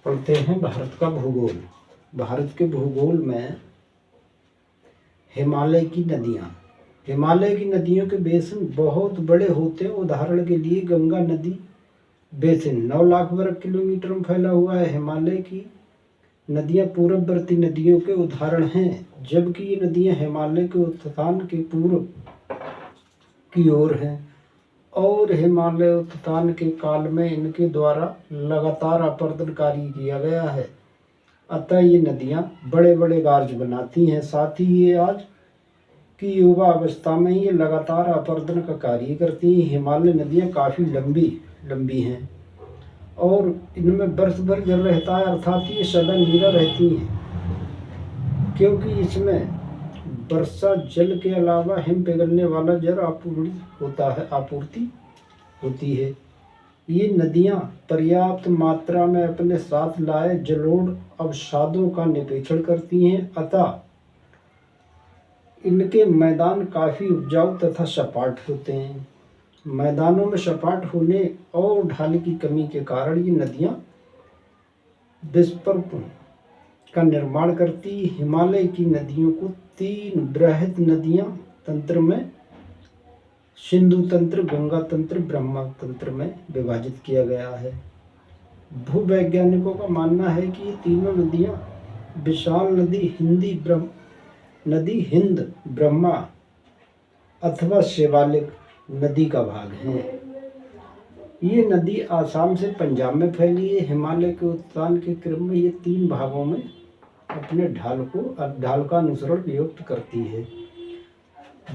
पढ़ते हैं भारत का भूगोल। भारत के भूगोल में हिमालय की नदियाँ। हिमालय की नदियों के बेसिन बहुत बड़े होते हैं। उदाहरण के लिए गंगा नदी बेसिन 9 लाख वर्ग किलोमीटर में फैला हुआ है। हिमालय की नदियाँ पूर्ववर्ती नदियों के उदाहरण हैं, जबकि ये नदियाँ हिमालय के उत्थान के पूर्व की ओर हैं और हिमालय उत्थान के काल में इनके द्वारा लगातार अपरदन कार्य किया गया है। अतः ये नदियाँ बड़े बड़े गार्ज बनाती हैं। साथ ही ये आज की युवा अवस्था में ये लगातार अपरदन का कार्य करती हैं। हिमालय नदियाँ काफ़ी लंबी हैं और इनमें वर्ष भर जल रहता है, अर्थात ये सदा नीरा रहती हैं, क्योंकि इसमें वर्षा जल के अलावा हिम पिघलने वाला जल आपूर्ति होती है। ये नदियाँ पर्याप्त मात्रा में अपने साथ लाए जलोढ़ अवसादों का निपेक्षण करती हैं, अतः इनके मैदान काफ़ी उपजाऊ तथा सपाट होते हैं। मैदानों में सपाट होने और ढाल की कमी के कारण ये नदियाँ विस्फोट का निर्माण करती। हिमालय की नदियों को 3 बृहद नदियाँ तंत्र में सिंधु तंत्र, गंगा तंत्र, ब्रह्मा तंत्र में विभाजित किया गया है। भूवैज्ञानिकों का मानना है कि ये तीनों नदियाँ विशाल नदी हिंद ब्रह्मा अथवा शिवालिक नदी का भाग है। ये नदी आसाम से पंजाब में फैली है। हिमालय के उत्थान के क्रम में ये 3 भागों में अपने ढाल का अनुसरण नियुक्त करती है।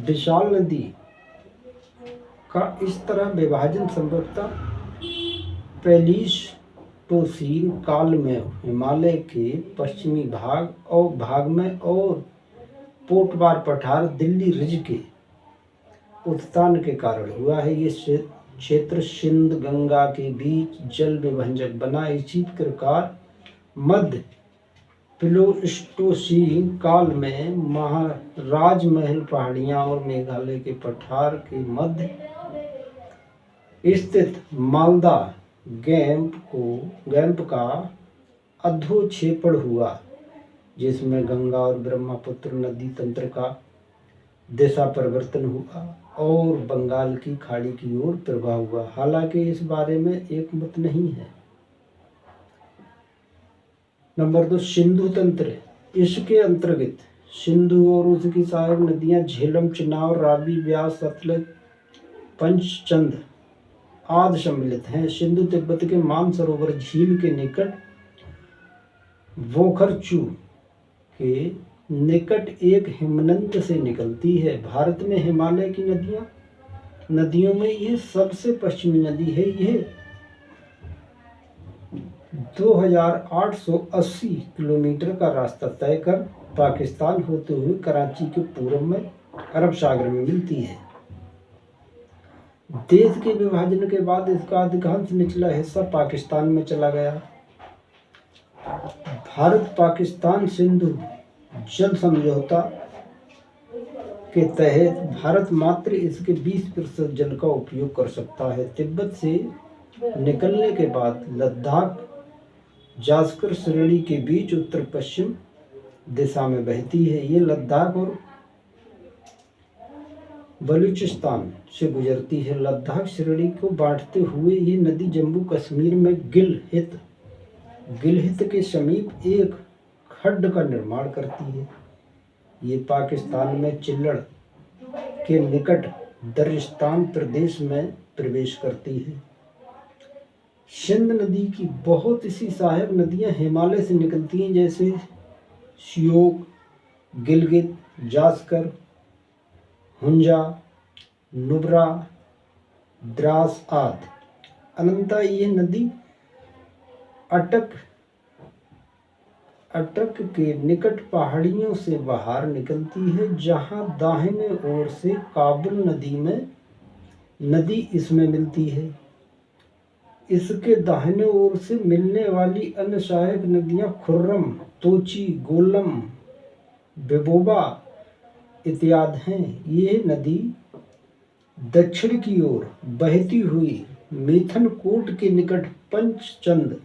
विशाल नदी का इस तरह विभाजन संभवतः प्लेइस्टोसीन काल में हिमालय के पश्चिमी भाग में और पोटवार पठार दिल्ली रिज के उत्थान के कारण हुआ है। ये क्षेत्र सिंध गंगा के बीच जल विभंजक बना। इसी प्रकार मध्य प्लेइस्टोसीन काल में राजमहल पहाड़ियाँ और मेघालय के पठार के मध्य स्थित मालदा गैंप का अधोक्षेपण हुआ, जिसमें गंगा और ब्रह्मपुत्र नदी तंत्र का दिशा परिवर्तन हुआ और बंगाल की खाड़ी की ओर प्रवाह हुआ। हालांकि इस बारे में एक मत नहीं है। नंबर 2, सिंधु तंत्र। इसके अंतर्गत सिंधु और उसकी सहायक नदियां झेलम, चिनाब, रावी, ब्यास, सतलज, पंचचंद आदि सम्मिलित हैं। सिंधु तिब्बत के मानसरोवर झील के निकट बोखरचू के निकट एक हिमनद से निकलती है। भारत में हिमालय की नदियों में यह सबसे पश्चिमी नदी है। यह 2880 किलोमीटर का रास्ता तय कर पाकिस्तान होते हुए कराची के पूर्व में अरब सागर में मिलती है। देश के विभाजन के बाद इसका अधिकांश निचला हिस्सा पाकिस्तान में चला गया। भारत पाकिस्तान सिंधु जल समझौता के तहत भारत मात्र इसके 20% जल का उपयोग कर सकता है। तिब्बत से निकलने के बाद लद्दाख जास्कर श्रेणी के बीच उत्तर पश्चिम दिशा में बहती है। ये लद्दाख और बलूचिस्तान से गुजरती है। लद्दाख श्रेणी को बांटते हुए ये नदी जम्मू कश्मीर में गिलहित के समीप एक खड्ड का निर्माण करती है। ये पाकिस्तान में चिल्लड़ के निकट दरिस्तान प्रदेश में प्रवेश करती है। सिंध नदी की बहुत सी सहायक नदियां हिमालय से निकलती हैं, जैसे श्योक, गिलगित, जास्कर, हुंजा, नुब्रा, द्रास आदि। अनंतः ये नदी अटक के निकट पहाड़ियों से बाहर निकलती है, जहां दाहिने ओर से काबुल नदी इसमें मिलती है। इसके दाहिने ओर से मिलने वाली अन्य सहायक नदियां खुर्रम, तोची, गोलम, बेबोबा इत्यादि हैं। ये नदी दक्षिण की ओर बहती हुई मिथनकोट के निकट पंचचंद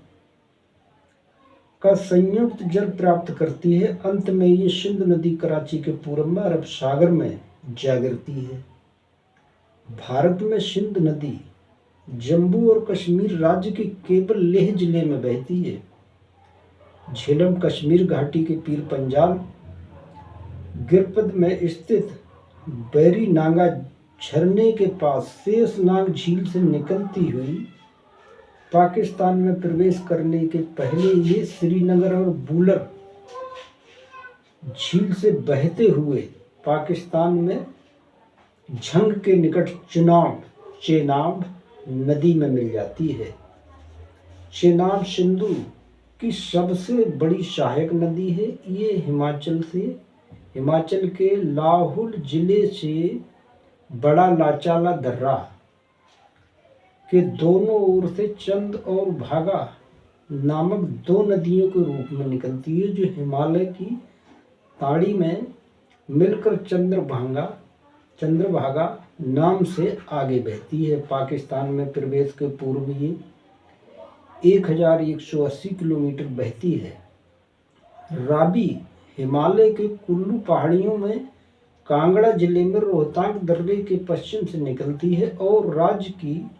का संयुक्त जल प्राप्त करती है। अंत में ये सिंधु नदी कराची के पूर्व में अरब सागर में जा गिरती है। भारत में सिंधु नदी जम्मू और कश्मीर राज्य के केवल लेह जिले में बहती है। झेलम कश्मीर घाटी के पीर पंजाल गिरपद में स्थित बैरी नांगा झरने के पास शेषनाग झील से निकलती हुई पाकिस्तान में प्रवेश करने के पहले ये श्रीनगर और बुलर झील से बहते हुए पाकिस्तान में झंग के निकट चेनाब नदी में मिल जाती है। चेनाब सिंधु की सबसे बड़ी सहायक नदी है। ये हिमाचल के लाहौल जिले से बड़ा लाचाला दर्रा के दोनों ओर से चंद और भागा नामक दो नदियों के रूप में निकलती है, जो हिमालय की ताड़ी में मिलकर चंद्रभागा नाम से आगे बहती है। पाकिस्तान में प्रवेश के पूर्व ये 1180 किलोमीटर बहती है। रावी हिमालय के कुल्लू पहाड़ियों में कांगड़ा जिले में रोहतांग दर्रे के पश्चिम से निकलती है और राज्य की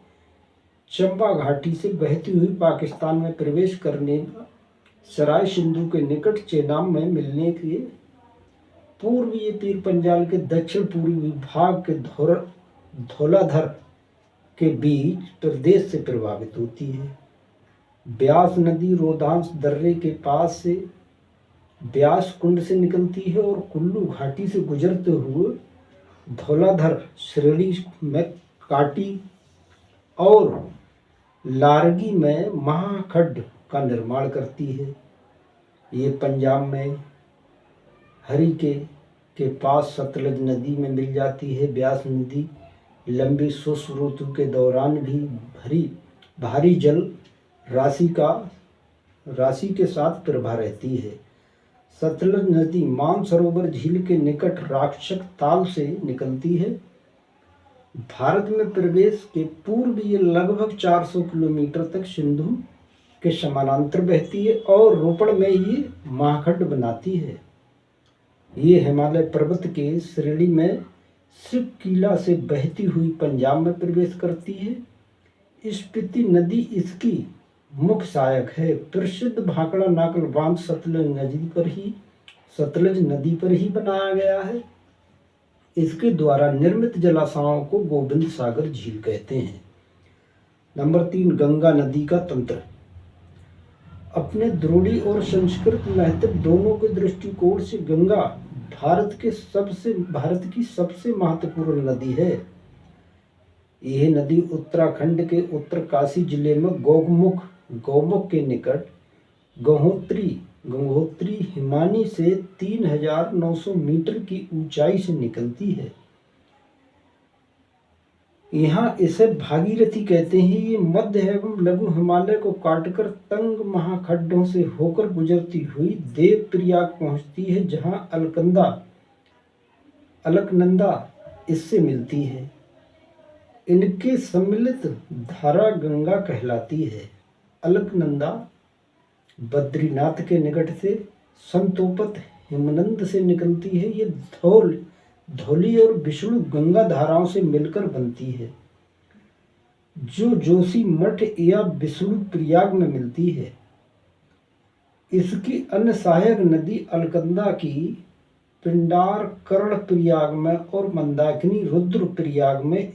चंबा घाटी से बहती हुई पाकिस्तान में प्रवेश करने सराय सिंधु के निकट चेनाब में मिलने के पूर्व ये पीर पंजाल के दक्षिण पूर्वी भाग के धौलाधर के बीच प्रदेश से प्रभावित होती है। ब्यास नदी रोहतांग दर्रे के पास से ब्यास कुंड से निकलती है और कुल्लू घाटी से गुजरते हुए धौलाधर श्रेणी में काटी और लारगी में महाखड्ड का निर्माण करती है। ये पंजाब में हरिके के पास सतलज नदी में मिल जाती है। ब्यास नदी लंबी शुष्क ऋतु के दौरान भी भारी जल राशि के साथ प्रभा रहती है। सतलज नदी मानसरोवर झील के निकट राक्षक ताल से निकलती है। भारत में प्रवेश के पूर्व ये लगभग 400 किलोमीटर तक सिंधु के समानांतर बहती है और रोपड़ में ये महाखड्ड बनाती है। ये हिमालय पर्वत के श्रेणी में सिपकीला से बहती हुई पंजाब में प्रवेश करती है। स्पीति नदी इसकी मुख्य सहायक है। प्रसिद्ध भाखड़ा नाकल बांध सतलज नदी पर ही बनाया गया है। इसके द्वारा निर्मित जलाशयों को गोविंद सागर झील कहते हैं। नंबर 3, गंगा नदी का तंत्र। अपने द्रोणी और संस्कृत महत्व दोनों के दृष्टिकोण से गंगा भारत की सबसे महत्वपूर्ण नदी है। यह नदी उत्तराखंड के उत्तरकाशी जिले में गौमुख के निकट गंगोत्री हिमानी से 3900 मीटर की ऊंचाई से निकलती है। यहाँ इसे भागीरथी कहते हैं। ये मध्य एवं लघु हिमालय को काटकर तंग महाखड्डों से होकर गुजरती हुई देवप्रयाग पहुँचती है, जहाँ अलकनंदा इससे मिलती है। इनके सम्मिलित धारा गंगा कहलाती है। अलकनंदा बद्रीनाथ के निकट से संतोपत हिमनंद से निकलती है। ये धौली और विष्णु गंगा धाराओं से मिलकर बनती है, जो जोशी मठ या विष्णु प्रयाग में मिलती है। इसकी अन्य सहायक नदी अलकनंदा की पिंडार कर्ण प्रयाग में और मंदाकिनी रुद्र प्रयाग में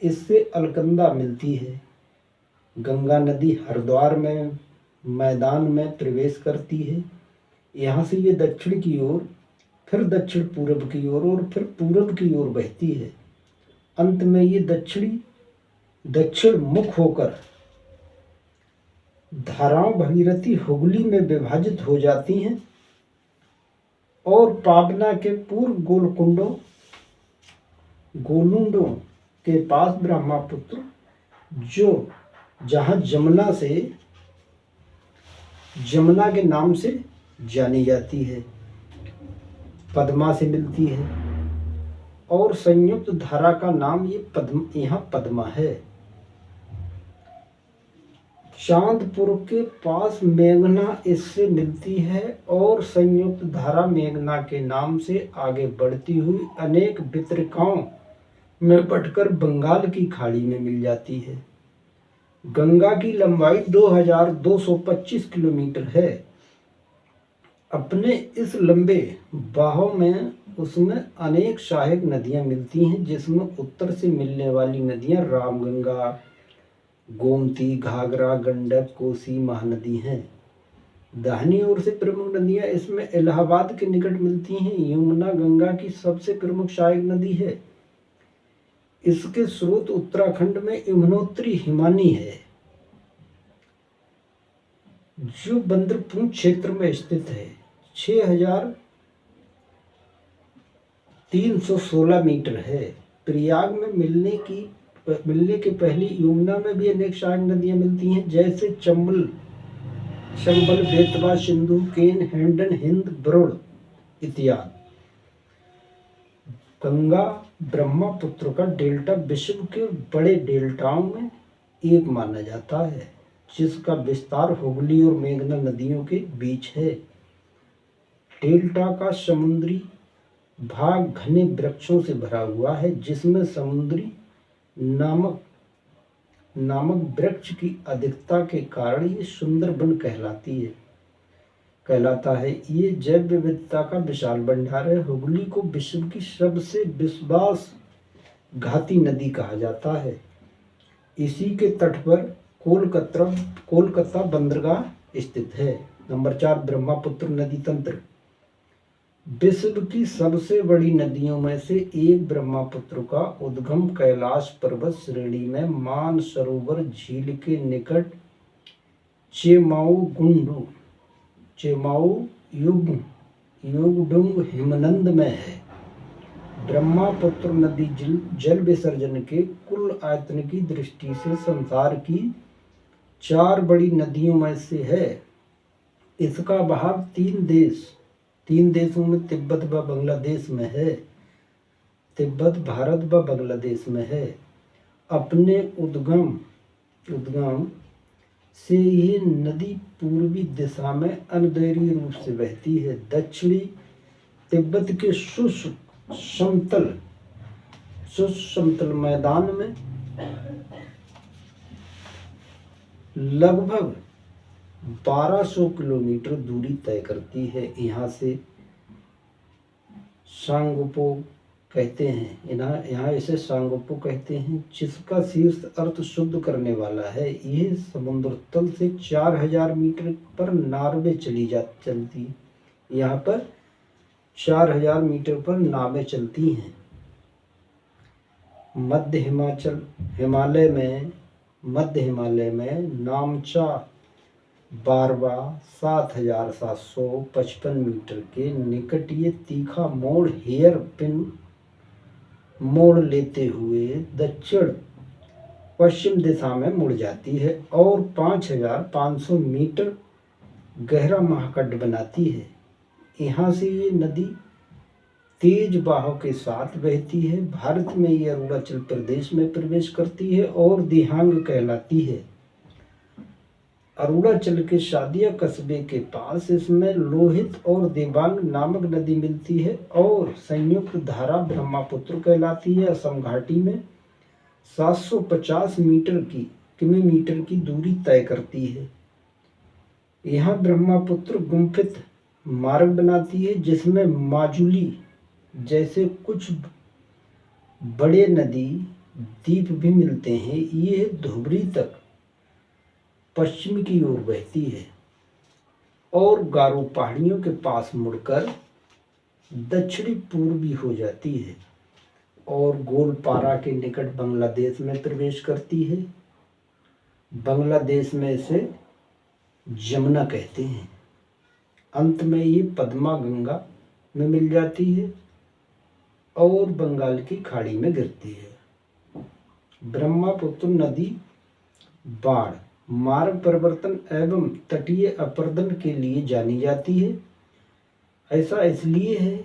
इससे अलकनंदा मिलती है। गंगा नदी हरिद्वार में मैदान में प्रवेश करती है। यहाँ से ये दक्षिण की ओर, फिर दक्षिण पूर्व की ओर और फिर पूर्व की ओर बहती है। अंत में ये दक्षिण मुख होकर धाराओं भगीरथी हुगली में विभाजित हो जाती हैं और पाबना के पूर्व गोलुंडों के पास ब्रह्मपुत्र, जहाँ जमुना के नाम से जानी जाती है, पद्मा से मिलती है और संयुक्त धारा का नाम यहाँ पद्मा है। चांदपुर के पास मेघना इससे मिलती है और संयुक्त धारा मेघना के नाम से आगे बढ़ती हुई अनेक वितरकों में बटकर बंगाल की खाड़ी में मिल जाती है। गंगा की लंबाई 2225 किलोमीटर है। अपने इस लंबे बहाव में उसमें अनेक सहायक नदियां मिलती हैं, जिसमें उत्तर से मिलने वाली नदियां रामगंगा, गोमती, घाघरा, गंडक, कोसी, महानदी हैं। दाहिनी ओर से प्रमुख नदियां इसमें इलाहाबाद के निकट मिलती हैं। यमुना गंगा की सबसे प्रमुख सहायक नदी है। इसके स्रोत उत्तराखंड में यमुनोत्री हिमानी है, जो बंदरपूर क्षेत्र में स्थित है। 6316 मीटर है। प्रयाग में मिलने के पहले यमुना में भी अनेक सहायक नदियां मिलती हैं, जैसे चंबल, बेतवा, सिंधु, केन, हेंडन, हिंद, बरुण इत्यादि। गंगा ब्रह्मपुत्र का डेल्टा विश्व के बड़े डेल्टाओं में एक माना जाता है, जिसका विस्तार हुगली और मेघना नदियों के बीच है। डेल्टा का समुद्री भाग घने वृक्षों से भरा हुआ है, जिसमें समुद्री नामक वृक्ष की अधिकता के कारण ये सुंदरबन कहलाता है। ये जैव विविधता का विशाल भंडार है। हुगली को विश्व की सबसे विश्वासघाती नदी कहा जाता है। इसी के तट पर कोलकाता बंदरगाह स्थित है। नंबर 4, ब्रह्मपुत्र नदी तंत्र। विश्व की सबसे बड़ी नदियों में से एक ब्रह्मपुत्र का उद्गम कैलाश पर्वत श्रेणी में मानसरोवर झील के निकट चेमाउयुंग हिमनद में है। ब्रह्मपुत्र नदी जल विसर्जन के कुल आयतन की दृष्टि से संसार की 4 बड़ी नदियों में से है। इसका बहाव तीन देशों में तिब्बत व बांग्लादेश में है। तिब्बत भारत व बांग्लादेश में है। अपने उद्गम से ये नदी पूर्वी दिशा में अनदैर्घ्य रूप से बहती है। दक्षिणी तिब्बत के शुष्क समतल मैदान में लगभग 1200 किलोमीटर दूरी तय करती है। यहाँ से सांगोपो कहते हैं, यहाँ इसे सांगोपो कहते हैं, जिसका शीर्ष अर्थ शुद्ध करने वाला है। यह समुद्र तल से 4000 मीटर पर नार्वे चलती। यहाँ पर 4000 मीटर पर नावें चलती हैं। मध्य हिमालय में नामचा बारवा 7755 मीटर के निकट ये तीखा हेयर पिन मोड़ लेते हुए दक्षिण पश्चिम दिशा में मुड़ जाती है और 5500 मीटर गहरा महाकट बनाती है। यहाँ से ये नदी तेज बहाव के साथ बहती है। भारत में ये अरुणाचल प्रदेश में प्रवेश करती है और दिहांग कहलाती है। अरुणाचल के शादिया कस्बे के पास इसमें लोहित और देबांग नामक नदी मिलती है और संयुक्त धारा ब्रह्मपुत्र कहलाती है। असम घाटी में 750 किलोमीटर की दूरी तय करती है। यहाँ ब्रह्मपुत्र गुम्फित मार्ग बनाती है, जिसमें माजुली जैसे कुछ बड़े नदी द्वीप भी मिलते हैं। ये धुबरी तक पश्चिम की ओर बहती है और गारो पहाड़ियों के पास मुड़कर दक्षिणी पूर्वी हो जाती है और गोलपारा के निकट बांग्लादेश में प्रवेश करती है। बांग्लादेश में इसे जमुना कहते हैं। अंत में ये पद्मा गंगा में मिल जाती है और बंगाल की खाड़ी में गिरती है। ब्रह्मपुत्र नदी बाढ़, मार्ग परिवर्तन एवं तटीय अपरदन के लिए जानी जाती है। ऐसा इसलिए है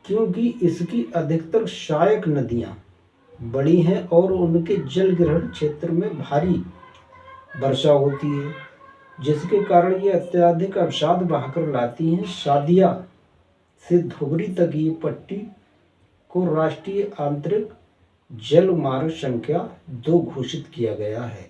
क्योंकि इसकी अधिकतर सहायक नदियां बड़ी हैं और उनके जल ग्रहण क्षेत्र में भारी वर्षा होती है, जिसके कारण ये अत्यधिक अवसाद बहाकर लाती हैं। सादिया से धुबरी तक ये पट्टी को राष्ट्रीय आंतरिक जल मार्ग संख्या 2 घोषित किया गया है।